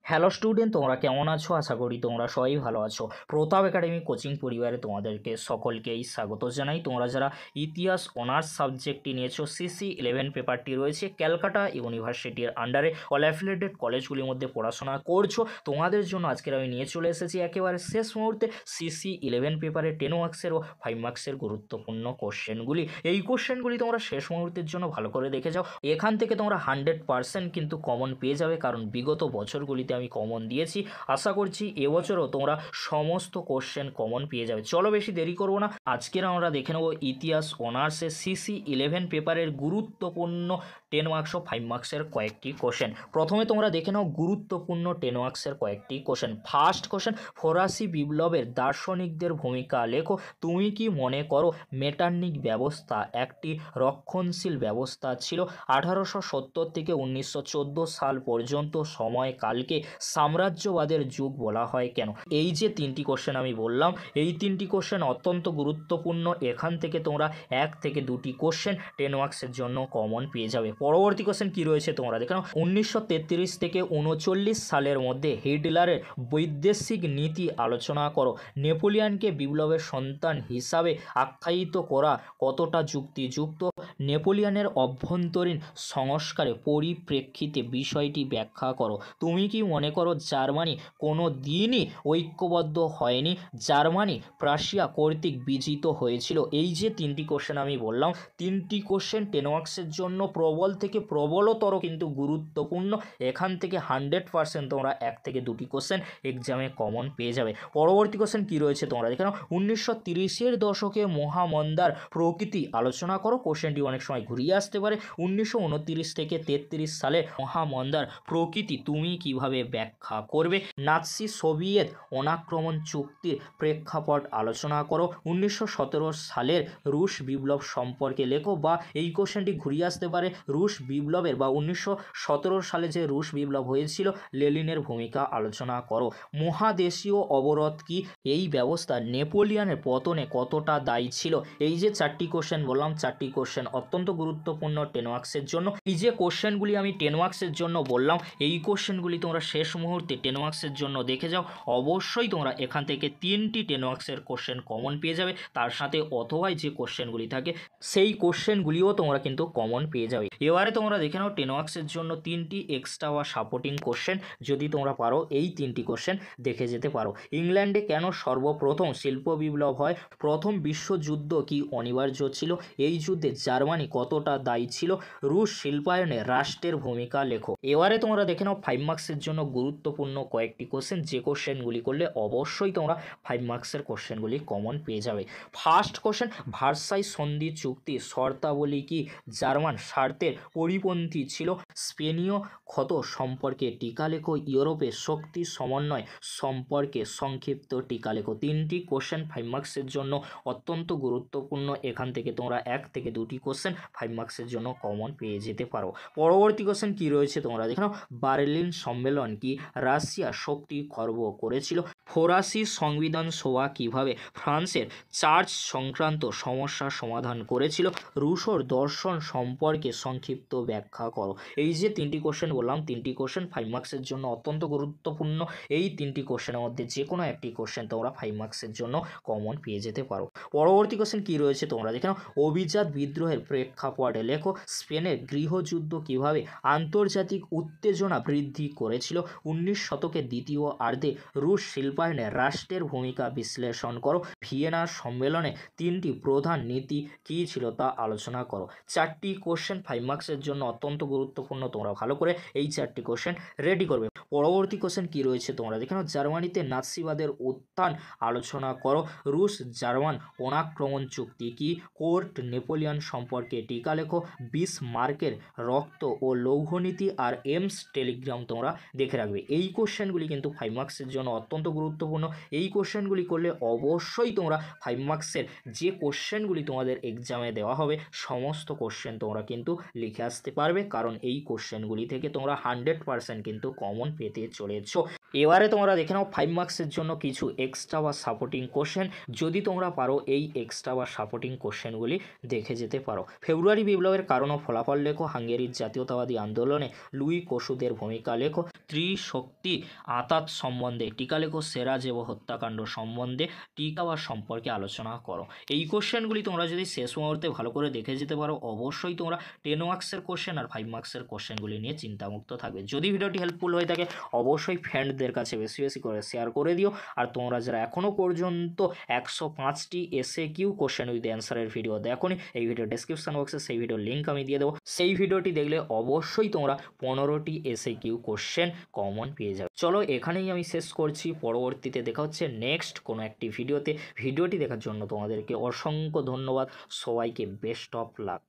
Hello student, তোমরা কেমন আছো? আশা করি তোমরা সবাই ভালো আছো। প্রতাপ একাডেমি কোচিং পরিবারে তোমাদেরকে সকলকেই স্বাগত জানাই। তোমরা যারা ইতিহাস অনার্স সাবজেক্টটি নিয়েছো, CC11 পেপারটি রয়েছে ক্যালকাটা ইউনিভার্সিটির আন্ডারে অল অ্যাফিলিয়েটেড কলেজগুলির মধ্যে পড়াশোনা করছো, তোমাদের জন্য আজকের আমি নিয়ে চলে এসেছি একেবারে শেষ মুহূর্তে CC11 পেপারে 10 মার্কসের ও 5 মার্কসের গুরুত্বপূর্ণ কোশ্চেনগুলি। এই কোশ্চেনগুলি তোমরা শেষ মুহূর্তের জন্য ভালো করে দেখে যাও। এখান থেকে তোমরা 100% কিন্তু কমন পেয়ে যাবে, কারণ বিগত বছরগুলিতে আমি কমন দিয়েছি। আশা করছি এবছরও তোমরা সমস্ত কোশ্চেন কমন পেয়ে যাবে। চলো বেশি দেরি করবো না, আজকের আমরা দেখে নেব ইতিহাস অনার্সের CC11 পেপারের গুরুত্বপূর্ণ 10 মার্কস ও 5 মার্কসের কয়েকটি কোশ্চেন। প্রথমে তোমরা দেখে নাও গুরুত্বপূর্ণ 10 মার্কসের কয়েকটি কোশ্চেন। ফার্স্ট কোশ্চেন, ফরাসি বিপ্লবের দার্শনিকদের ভূমিকা লেখো। তুমি কি মনে করো মেটার্নিক ব্যবস্থা একটি রক্ষণশীল ব্যবস্থা ছিল? 1870 থেকে 1914 সাল পর্যন্ত সময়কালকে সাম্রাজ্যবাদের যুগ বলা হয় কেন? এই যে তিনটি কোশ্চেন আমি বললাম, এই তিনটি কোশ্চেন অত্যন্ত গুরুত্বপূর্ণ। এখান থেকে তোমরা 1 থেকে 2টি কোশ্চেন 10 মার্কসের জন্য কমন পেয়ে যাবে। পরবর্তী কোশ্চেন কি রয়েছে তোমরা দেখে নাও। 1933 থেকে 39 সালের মধ্যে হিটলারের বৈদেশিক নীতি আলোচনা করো। নেপোলিয়নকে বিপ্লবের সন্তান হিসাবে আখ্যায়িত করা কতটা যুক্তিযুক্ত? নেপোলিয়নের অভ্যন্তরীণ সংস্কারের পরিপ্রেক্ষিতে বিষয়টি ব্যাখ্যা করো। তুমি কি মনে করো জার্মানি কোনো দিনই ঐক্যবদ্ধ হয়নি? জার্মানি প্রাশিয়া কর্তৃক বিজিত হয়েছিল। এই যে তিনটি কোশ্চেন আমি বললাম, তিনটি কোশ্চেন 10 মার্কসের জন্য প্রবল থেকে প্রবলতর কিন্তু গুরুত্বপূর্ণ। এখান থেকে 100% তোমরা 1 থেকে 2টি কোশ্চেন এক্সামে কমন পেয়ে যাবে। পরবর্তী কোশ্চেন কি রয়েছে তোমরা দেখে নাও। 1930-এর দশকে মহামন্দার প্রকৃতি আলোচনা করো। কোশ্চেনটি অনেক সময় ঘুরিয়ে আসতে পারে। 1929 থেকে 33 সালে মহামন্দার প্রকৃতি তুমি কিভাবে ব্যাখ্যা করবে? নাৎসি সোভিয়েত অনাক্রমণ চুক্তির প্রেক্ষাপট আলোচনা করো। 1917 সালের রুশ বিপ্লব সম্পর্কে লেখো। বা এই কোশ্চেনটি ঘুরিয়ে আসতে পারে, রুশ বিপ্লবের বা 1917 সালে যে রুশ বিপ্লব হয়েছিল লেনিনের ভূমিকা আলোচনা করো। মহাদেশীয় অবরোধ কি? এই ব্যবস্থা নেপোলিয়নের পতনে কতটা দায়ী ছিল? এই যে 4টি কোশ্চেন বললাম, 4টি কোশ্চেন অত্যন্ত গুরুত্বপূর্ণ 10 মার্কসের জন্য। এই যে কোশ্চেনগুলি আমি 10 মার্কসের জন্য বললাম, এই কোশ্চেনগুলি তোমরা শেষ মুহূর্তে 10 মার্কসের জন্য দেখে যাও। অবশ্যই তোমরা এখান থেকে 3টি 10 মার্কসের কোশ্চেন কমন পেয়ে যাবে। তার সাথে অথবা যে কোশ্চেনগুলি থাকে সেই কোশ্চেনগুলিও তোমরা কিন্তু কমন পেয়ে যাবে। এবারে তোমরা দেখে নাও 10 মার্কসের জন্য 3টি এক্সট্রা বা সাপোর্টিং কোশ্চেন। যদি তোমরা পারো এই 3টি কোশ্চেন দেখে যেতে পারো। ইংল্যান্ডে কেন সর্বপ্রথম শিল্প বিপ্লব হয়? প্রথম বিশ্বযুদ্ধ কি অনিবার্য ছিল? এই যুদ্ধে জার্মানি কতটা দায়ী ছিল? রুশ শিল্পায়নে রাষ্ট্রের ভূমিকা লেখো। এবারে তোমরা দেখে নাও 5 মার্কসের জন্য গুরুত্বপূর্ণ কয়েকটি কোশ্চেন, যে কোশ্চেনগুলি করলে অবশ্যই তোমরা 5 মার্কসের কোশ্চেনগুলি কমন পেয়ে যাবে। ফার্স্ট কোশ্চেন, ভার্সাই সন্ধি চুক্তি শর্তাবলী কি জার্মান স্বার্থের পরিপন্থী ছিল? স্পেনীয় ক্ষত সম্পর্কে টিকা লেখো। ইউরোপের শক্তি সমন্বয় সম্পর্কে সংক্ষিপ্ত টিকা লেখো। 3টি কোশ্চেন 5 মার্কসের জন্য অত্যন্ত গুরুত্বপূর্ণ। এখান থেকে তোমরা 1 থেকে 2টি কোশ্চেন 5 মার্কসের জন্য কমন পেয়ে যেতে পারো। পরবর্তী কোশ্চেন কি রয়েছে তোমরা দেখে নাও। বার্লিন সম্মেলন কি রাশিয়া শক্তি খর্ব করেছিল? ফরাসি সংবিধান সভা কিভাবে ফ্রান্সের চার্চ সংক্রান্ত সমস্যার সমাধান করেছিল? রুশোর দর্শন সম্পর্কে সংক্ষিপ্ত ব্যাখ্যা করো। এই যে 3টি কোশ্চেন বললাম, 3টি কোশ্চেন 5 মার্কসের জন্য অত্যন্ত গুরুত্বপূর্ণ। এই 3টি কোশ্চেনের মধ্যে যে কোনো একটি কোশ্চেন তোমরা 5 মার্কসের জন্য কমন পেয়ে যেতে পারো। পরবর্তী কোশ্চেন কি রয়েছে তোমরা দেখে নাও। অভিজাত বিদ্রোহের প্রেক্ষাপটে লেখো। স্পেনের গৃহযুদ্ধ কিভাবে আন্তর্জাতিক উত্তেজনা বৃদ্ধি করেছিল? 19 শতকের দ্বিতীয় অর্ধে রুশ শিল্পায়নে রাষ্ট্রের ভূমিকা বিশ্লেষণ করো। ভিয়েনা সম্মেলনে 3টি প্রধান নীতি কী ছিল তা আলোচনা করো। 4টি কোশ্চেন 5 মার্কসের জন্য অত্যন্ত গুরুত্বপূর্ণ। তোমরা ভালো করে এই 4টি কোশ্চেন রেডি করবে। পরবর্তী কোশ্চেন কি রয়েছে তোমরা দেখে নাও। জার্মানিতে নাৎসিবাদের উত্থান আলোচনা করো। রুশ জার্মান অনাক্রমণ চুক্তি কি? কোর্ট নেপোলিয়ন সম্পর্কে টিকা লেখো। বিসমার্কের রক্ত ও লৌহনীতি আর এমস টেলিগ্রাম তোমরা দেখে রাখবে। এই কোশ্চেনগুলি কিন্তু 5 মার্কসের জন্য অত্যন্ত গুরুত্বপূর্ণ। এই কোশ্চেনগুলি করলে অবশ্যই তোমরা 5 মার্কসের যে কোশ্চেনগুলি তোমাদের এক্সামে দেওয়া হবে সমস্ত কোশ্চেন তোমরা কিন্তু লিখে আসতে পারবে, কারণ এই কোশ্চেনগুলি থেকে তোমরা 100% কিন্তু কমন পেতে চলেছো। এবারে তোমরা দেখে নাও 5 মার্কসের জন্য কিছু এক্সট্রা বা সাপোর্টিং কোশ্চেন, যদি তোমরা পারো এই এক্সট্রা বা সাপোর্টিং কোশ্চেনগুলি দেখে যেতে পারো। ফেব্রুয়ারি বিপ্লবের কারণ ও ফলাফল লেখো, হাঙ্গেরির জাতীয়তাবাদী আন্দোলনে লুই কসুদের ভূমিকা লেখো, ত্রিশক্তি আতাত সম্বন্ধে টিকা লেখো, সেরাজেভো হত্যাকাণ্ড সম্বন্ধে টিকা বা সম্পর্কে আলোচনা করো। এই কোশ্চেনগুলি তোমরা যদি শেষ মুহূর্তে ভালো করে দেখে যেতে পারো, অবশ্যই তোমরা 10 মার্কসের কোশ্চেন আর 5 মার্কসের কোশ্চেনগুলি নিয়ে চিন্তামুক্ত থাকবে। যদি ভিডিওটি হেল্পফুল হয়ে থাকে অবশ্যই ফ্রেন্ডদের কাছে বেশি বেশি করে শেয়ার করে দিও। আর তোমরা যারা এখনও পর্যন্ত 105টি SAQ কোশ্চেন উইথ অ্যান্সারের ভিডিও দেখোনি, এই ভিডিও ডেসক্রিপশন বক্সে সেই ভিডিওর লিঙ্ক আমি দিয়ে দেবো। সেই ভিডিওটি দেখলে অবশ্যই তোমরা 15টি SAQ কোশ্চেন কমন পেয়ে যাবে। চলো এখানেই আমি শেষ করছি, পরবর্তীতে দেখা হচ্ছে নেক্সট কোনো একটি ভিডিওতে। ভিডিওটি দেখার জন্য তোমাদেরকে অসংখ্য ধন্যবাদ, সবাইকে বেস্ট অফ লাক।